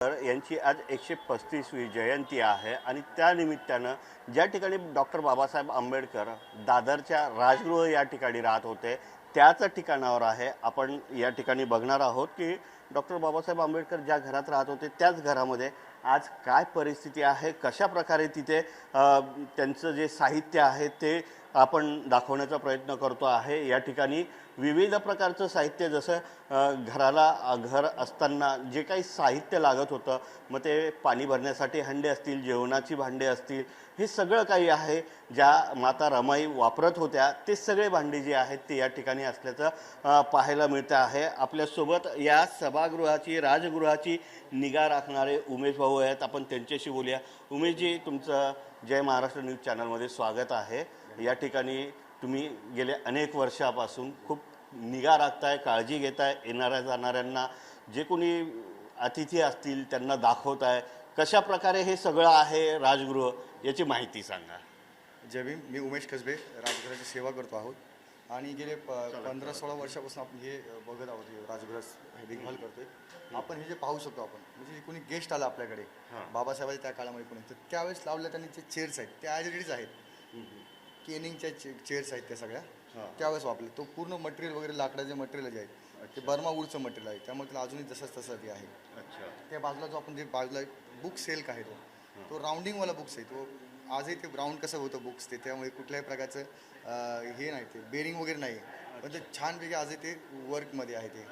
तर यांची आज 135वी जयंती आहे आणि त्या निमित्तानं ज्या ठिकाणी डॉक्टर बाबासाहेब आंबेडकर दादरच्या राजगृह या ठिकाणी राहत होते त्याच ठिकाणावर आहे. आपण या ठिकाणी बघणार आहोत की डॉक्टर बाबासाहेब आंबेडकर ज्या घरात राहत होते त्याच घरामध्ये आज काय परिस्थिती आहे, कशा प्रकारे तिथे त्यांचं जे साहित्य आहे ते आपण दाखवण्याचा प्रयत्न करतो आहे. या ठिकाणी विविध प्रकारचं साहित्य, जसं घराला घर असताना जे काही साहित्य लागत होतं, मग ते पाणी भरण्यासाठी हंडे असतील, जेवणाची भांडे असतील, हे सगळं काही आहे. ज्या माता रमाई वापरत होत्या ते सगळे भांडी जी आहेत ते या ठिकाणी असल्याचं पाहायला मिळतं आहे. आपल्यासोबत या सभागृहाची, राजगृहाची निगा राखणारे उमेश भाऊ आहेत. आपण त्यांच्याशी बोलूया. उमेशजी, तुमचं जय महाराष्ट्र न्यूज चॅनलमध्ये स्वागत आहे. या ठिकाणी तुम्ही गेले अनेक वर्षापासून खूप निगा राखताय, काळजी घेताय, येणाऱ्या जाणाऱ्यांना जे कोणी अतिथी असतील त्यांना दाखवताय. कशा प्रकारे हे सगळं आहे राजगृह, याची माहिती सांगा. जय भीम. मी उमेश कसबे, राजगृहाची सेवा करतो आहोत आणि गेले 15-16 वर्षापासून आपण हे बघत आहोत. हे राजगृह देखभाल करतोय. आपण हे जे पाहू शकतो, आपण म्हणजे कोणी गेस्ट आला आपल्याकडे बाबासाहेबांच्या त्या काळामध्ये कोणी, तर त्यावेळेस लावल्या त्यांनी जे चेअर्स आहेत त्या ॲज इट इज आहेत. केनिंगच्या चेअर्स आहेत त्या सगळ्या त्यावेळेस वापरले. तो पूर्ण मटेरियल वगैरे लाकडाचे मटेरियल जे आहेत ते बर्मा वूडचं मटेरियल आहे, त्यामुळे त्याला अजूनही जसंच तसं ते आहे. त्या बाजूला जो आपण जे बाजूला बुक सेल आहे तो राऊंडिंगवाला बुक्स आहे. तो आजही ते राऊंड कसं होतं बुक्स ते, त्यामुळे कुठल्याही प्रकारचं हे नाही, ते बेरिंग वगैरे नाही, पण ते छानपैकी आजही ते वर्कमध्ये आहे. ते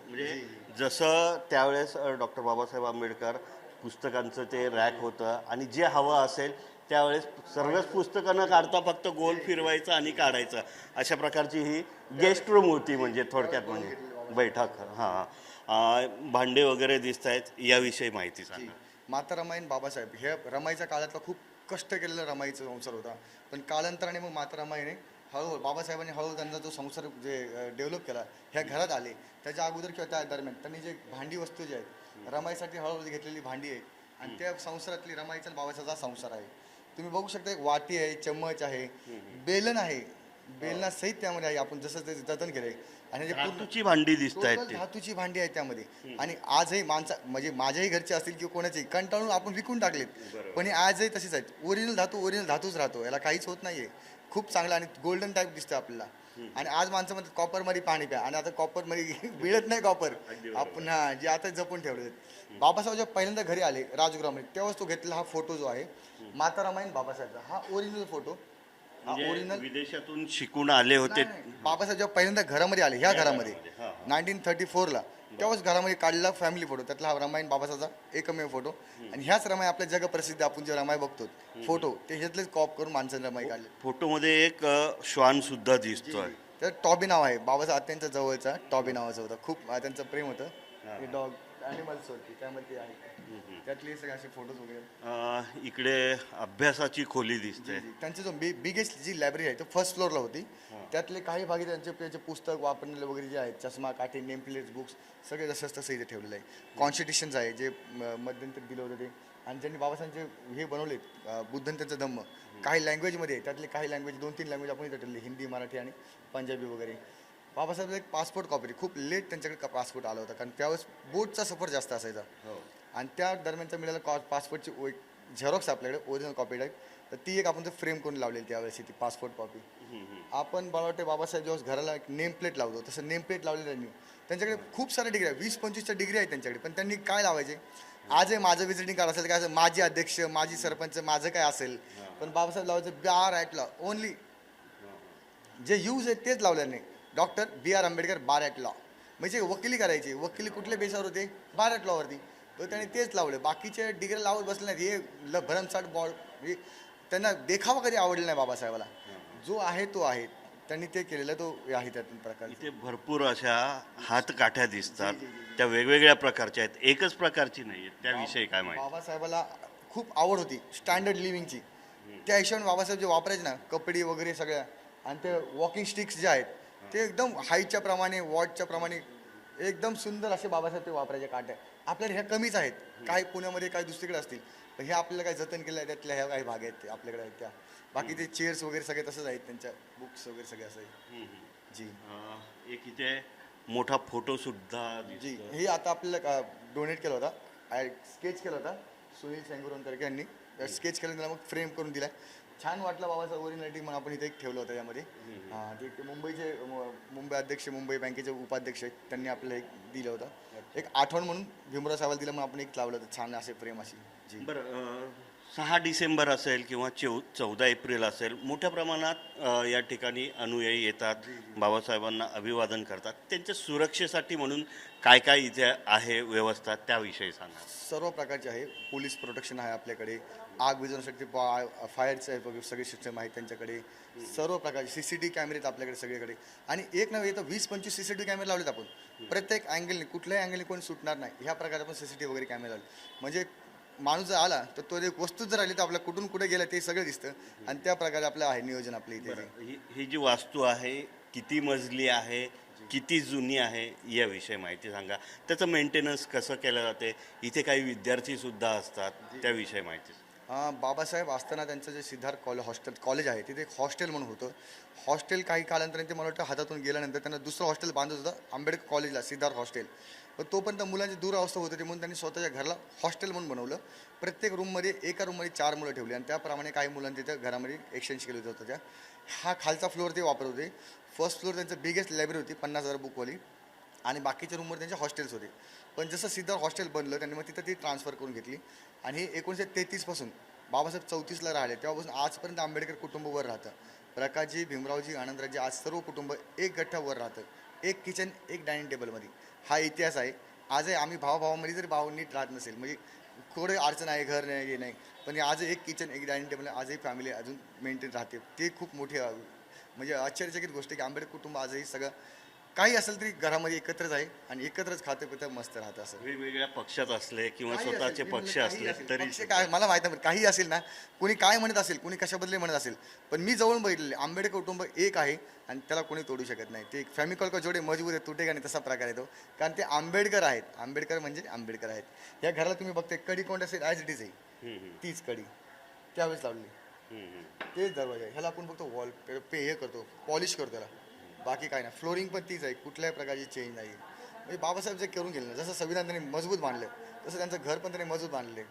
म्हणजे जसं त्यावेळेस डॉक्टर बाबासाहेब आंबेडकर पुस्तकांचं ते रॅक होतं आणि जे हवं असेल त्यावेळेस सर्वच पुस्तकं न काढता फक्त गोल फिरवायचं आणि काढायचं, अशा प्रकारची ही गेस्ट रूम होती. म्हणजे थोडक्यात म्हणजे बैठक. भांडे वगैरे दिसत आहेत, याविषयी माहिती सांगा. माता रमाई आणि बाबासाहेब हे रमाईच्या काळातला खूप कष्ट केलेला रमाईचा संसार होता, पण कालांतराने मग माता रमाईने हळूहळू बाबासाहेबांनी हळूहळू त्यांचा जो संसार जे डेव्हलप केला, ह्या घरात आले त्याच्या अगोदर किंवा त्या दरम्यान त्यांनी जे भांडी वस्तू जे आहेत रमाईसाठी हळूहळू घेतलेली भांडी आहे आणि त्या संसारातली रमाईचा आणि बाबासाहेबचा संसार आहे. तुम्ही बघू शकता, एक वाटी आहे, चम्मच आहे, बेलन आहे, बेलना सहित त्यामध्ये आहे. आपण जसं ते जतन केलंय आणि जे धातूची भांडी दिसत आहेत ते. धातूची भांडी आहेत त्यामध्ये. आणि आजही म्हणजे माझ्याही घरचे असतील किंवा कोणाचेही कंटाळून आपण विकून टाकलेत, पण हे आजही तशीच आहेत. ओरिजिनल धातूच राहतो, याला काहीच होत नाहीये. खूप चांगला आणि गोल्डन टाईप दिसतं आपल्याला. आणि आज माणसं म्हणतात कॉपरमध्ये पाणी प्या, आणि आता कॉपरमध्ये मिळत नाही कॉपर. आपण जे आता जपून ठेवले. बाबासाहेब जेव्हा पहिल्यांदा घरी आले राजगृहामध्ये, तेव्हाच तो घेतलेला हा फोटो जो आहे माता रमाई आणि बाबासाहेबचा, हा ओरिजिनल फोटो. ओरिजिनल विदेशातून शिकून आले होते. बाबासाहेब जेव्हा पहिल्यांदा घरामध्ये आले, ह्या घरामध्ये 1934ला, तेव्हाच घरामध्ये काढलेला फॅमिली फोटो, त्यातला हा रमाई बाबासाहेबचा एकमेव फोटो. आणि ह्याच रमाई आपल्या जगप्रसिद्ध आपण जे रमाई बघतो फोटो, ते ह्यातलेच कॉप करून माणसाने रमाई काढले. फोटोमध्ये एक श्वान सुद्धा दिसतोय. तर टॉबी नाव आहे बाबासाहेब, अत्यंत जवळचा टॉबी नावाचं होतं. खूप त्यांचं प्रेम होतं डॉग ॲनिमल्स होती, त्यामध्ये आहे. त्यातले सगळे असे फोटोज वगैरे. इकडे अभ्यासाची खोली दिसते. त्यांची जो बिगेस्ट जी लायब्ररी आहे तो फर्स्ट फ्लोअरला होती. त्यातले काही भागी त्यांचे पुस्तक वापरलेले वगैरे जे आहेत, चष्मा, काठी, नेम प्लेट्स, बुक्स सगळे जसंच तसं इथे ठेवलेलं आहे. कॉन्स्टिट्यूशन्स आहे जे मध्यंतरी दिलं होतं ते, आणि ज्यांनी बाबासाहेबांचे हे बनवलेत बुद्धन त्यांचं धम्म, काही लँग्वेजमध्ये आहे. त्यातले काही लँग्वेज 2-3 लँग्वेज आपण इथे ठेवले, हिंदी, मराठी आणि पंजाबी वगैरे. बाबासाहेबचा एक पासपोर्ट कॉपी, खूप लेट त्यांच्याकडे पासपोर्ट आला होता, कारण त्यावेळेस बोटचा सफर जास्त असायचा. आणि त्या दरम्यानचा मिळालेला पासपोर्टची एक झेरॉक्स आपल्याकडे ओरिजिनल कॉपी टाईप, तर ती एक आपण फ्रेम करून लावलेली त्यावेळेस ती पासपोर्ट कॉपी. आपण मला वाटते बाबासाहेब जेव्हा घराला एक नेम प्लेट लावतो तसं नेम प्लेट लावलेलं त्यांनी. त्यांच्याकडे खूप साऱ्या डिग्री आहे, 20-25च्या डिग्री आहेत त्यांच्याकडे, पण त्यांनी काय लावायचे, आजही माझं विजिटिंग कार्ड असेल, काय असेल, माजी अध्यक्ष, माजी सरपंच, माझं काय असेल, पण बाबासाहेब लावायचं बार ॲट लॉ ओनली. जे यूज आहेत तेच लावले नाही. Doctor B.R. Ambedkar bar at law, म्हणजे वकिली करायची. वकिली कुठल्या बेसावर होते, बार ॲट लॉवरती, तर त्याने तेच लावले. बाकीचे डिग्री लावत बसले नाहीत. हे भरमसाठ बॉल, त्यांना देखावा कधी आवडला नाही बाबासाहेबाला. जो आहे तो आहे, त्यांनी ते केलेलं तो आहे. त्यातून प्रकार इथे भरपूर अशा हातकाठ्या दिसतात, त्या वेगवेगळ्या प्रकारच्या आहेत, एकच प्रकारची नाही आहेत. त्याविषयी काय माहिती. बाबासाहेबाला खूप आवड होती स्टँडर्ड लिव्हिंगची. त्या हिशोबाने बाबासाहेब जे वापरायचे ना कपडे वगैरे सगळ्या, आणि ते वॉकिंग स्टिक्स जे आहेत ते एकदम हाईटच्या प्रमाणे, वॉटच्या प्रमाणे एकदम सुंदर असे बाबासाहेब ते वापरायचे काट्या. आपल्याकडे ह्या कमीच आहेत, काही पुण्यामध्ये काही दुसरीकडे असतील, पण हे आपल्याला काही जतन केलं आहे, त्यातल्या ह्या काही भाग आहेत ते आपल्याकडे आहेत. त्या बाकी ते चेअर्स वगैरे सगळे तसंच आहेत, त्यांच्या बुक्स वगैरे सगळे असं आहे. जी एक इथे मोठा फोटो सुद्धा जी, हे आता आपल्याला डोनेट केला होता स्केच केला होता सुनील सेंगुरकर यांनी स्केच केलं, त्याला मग फ्रेम करून दिला. छान वाटलं बाबाचं ओरिजिनॅलिटी, मग आपण इथे एक ठेवलं होतं यामध्ये. हां, ते मुंबई अध्यक्ष, मुंबई बँकेचे उपाध्यक्ष आहेत, त्यांनी आपल्याला एक दिलं होतं, एक आठवण म्हणून भीमराव साहेबाला दिलं, मग आपण एक लावलं होतं छान असे फ्रेम अशी. जी बरं, 6 डिसेंबर असेल किंवा 14 एप्रिल असेल, मोठ्या प्रमाणात या ठिकाणी अनुयायी येतात, बाबासाहेबांना अभिवादन करतात. त्यांच्या सुरक्षेसाठी म्हणून काय काय इथे आहे व्यवस्था, त्याविषयी सांगा. सर्व प्रकारचे आहे. पोलीस प्रोटेक्शन आहे आपल्याकडे, आग विझवण्यासाठी फायरचे सगळे सिस्टम आहेत त्यांच्याकडे. सर्व प्रकारचे CCTV कॅमेरे आहेत आपल्याकडे सगळीकडे. आणि एक नव्हे तर 20-25 CCTV कॅमेरे लावलेत आपण. प्रत्येक अँगलने, कुठल्याही अँगलने कोणी सुटणार नाही ह्या प्रकारे आपण CCTV वगैरे कॅमेरे लावले. म्हणजे माणूस जर आला तर तो एक वस्तू जर आली तर आपल्या कुठून कुठे गेलं ते सगळं दिसतं. आणि त्या प्रकारे आपलं आहे नियोजन आपल्या इथे. ही जी वास्तू आहे किती मजली आहे, किती जुनी आहे, याविषयी माहिती सांगा. त्याचं मेंटेनन्स कसं केलं जाते, इथे काही विद्यार्थी सुद्धा असतात, त्याविषयी माहिती. बाबासाहेब असताना त्यांचं जे सिद्धार्थ कॉलेज आहे तिथे एक हॉस्टेल म्हणून होतं. हॉस्टेल काही कालांतराने ते मला वाटतं हातातून गेल्यानंतर त्यांना दुसरं हॉस्टेल बांधत होतं आंबेडकर कॉलेजला, सिद्धार्थ हॉस्टेल. पण तोपर्यंत मुलांची दुरावस्था होत होती म्हणून त्यांनी स्वतःच्या घराला हॉस्टेल म्हणून बनवलं. प्रत्येक रूममध्ये एका रूममध्ये 4 मुलं ठेवली आणि त्याप्रमाणे काही मुलांनी तिथं घरामध्ये एक्सचेंज केले होतं. त्या हा खालचा फ्लोअर ते वापरत होते. फर्स्ट फ्लोअर त्यांचं बिगेस्ट लायब्ररी होती, 50,000 बुकवाली, आणि बाकीच्या रूमवर त्यांचे हॉस्टेल्स होते. पण जसं सिद्धार्थ हॉस्टेल बनलं त्यांनी मग तिथं ती ट्रान्सफर करून घेतली. आणि हे 1933 पासून बाबासाहेब 34ला राहिले तेव्हापासून आजपर्यंत आंबेडकर कुटुंब वर राहतं. प्रकाशजी, भीमरावजी, आनंदरावजी, आज सर्व कुटुंब एक गठ्ठ्यावर राहतं, एक किचन, एक डायनिंग टेबलमध्ये. हा इतिहास आहे. आजही आम्ही भावाभावामध्ये जरी भाव नीट राहत नसेल, म्हणजे थोडे अडचण आहे, घर नाही, हे नाही, पण आज एक किचन, एक डायनिंग टेबल, आजही फॅमिली अजून मेंटेन राहते. ते खूप मोठी म्हणजे आश्चर्यचकित गोष्ट आहे की आंबेडकर कुटुंब आजही सगळं काही असेल तरी घरामध्ये एकत्रच आहे आणि एकत्रच खातं पितं मस्त राहतं. असं वेगवेगळ्या पक्षात असले किंवा काही स्वतःचे असेल, पक्ष काही असले असेल, तरी पक्ष काय मला माहिती नाही, काही असेल ना, कोणी काय म्हणत असेल, कोणी कशाबद्दल म्हणत असेल, पण मी जवळून बघितलेले आंबेडकर कुटुंब एक आहे आणि त्याला कोणी तोडू शकत नाही. ते एक फॅमिकॉल का जोडे मजबूत आहे, तुटेगा नाही, तसा प्रकार आहे तो. कारण ते आंबेडकर आहेत. आंबेडकर म्हणजे आंबेडकर आहेत. या घराला तुम्ही बघताय कडी कोण असेल ॲज इट इज आहे, तीच कडी त्यावेळेस लावली, तेच दरवाजा आहे. ह्याला आपण फक्त वॉल हे करतो, पॉलिश करतो त्याला, बाकी काय नाही. फ्लोरिंग पण तीच आहे, कुठल्याही प्रकारची चेंज नाही. म्हणजे बाबासाहेब जे करून गेले ना, जसं संविधान त्यांनी मजबूत बांधलं तसं त्यांचं घर पण त्यांनी मजबूत बांधले.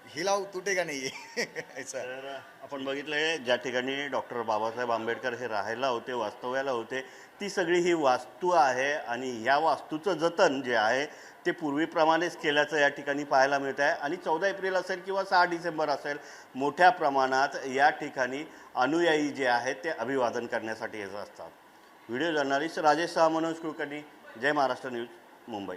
हिलाव तुटेगा नाही आहे. तर आपण बघितलंय ज्या ठिकाणी डॉक्टर बाबासाहेब आंबेडकर हे राहायला होते, वास्तव्याला होते, ती सगळी ही वास्तू आहे. आणि ह्या वास्तूचं जतन जे आहे ते पूर्वीप्रमाणेच केल्याचं या ठिकाणी पाहायला मिळत आहे. आणि 14 एप्रिल असेल किंवा 6 डिसेंबर असेल, मोठ्या प्रमाणात या ठिकाणी अनुयायी जे आहेत ते अभिवादन करण्यासाठी येत असतात. व्हिडिओ जर्नलिस्ट राजेश शाह, मनोज कुलकर्णी, जय महाराष्ट्र न्यूज, मुंबई.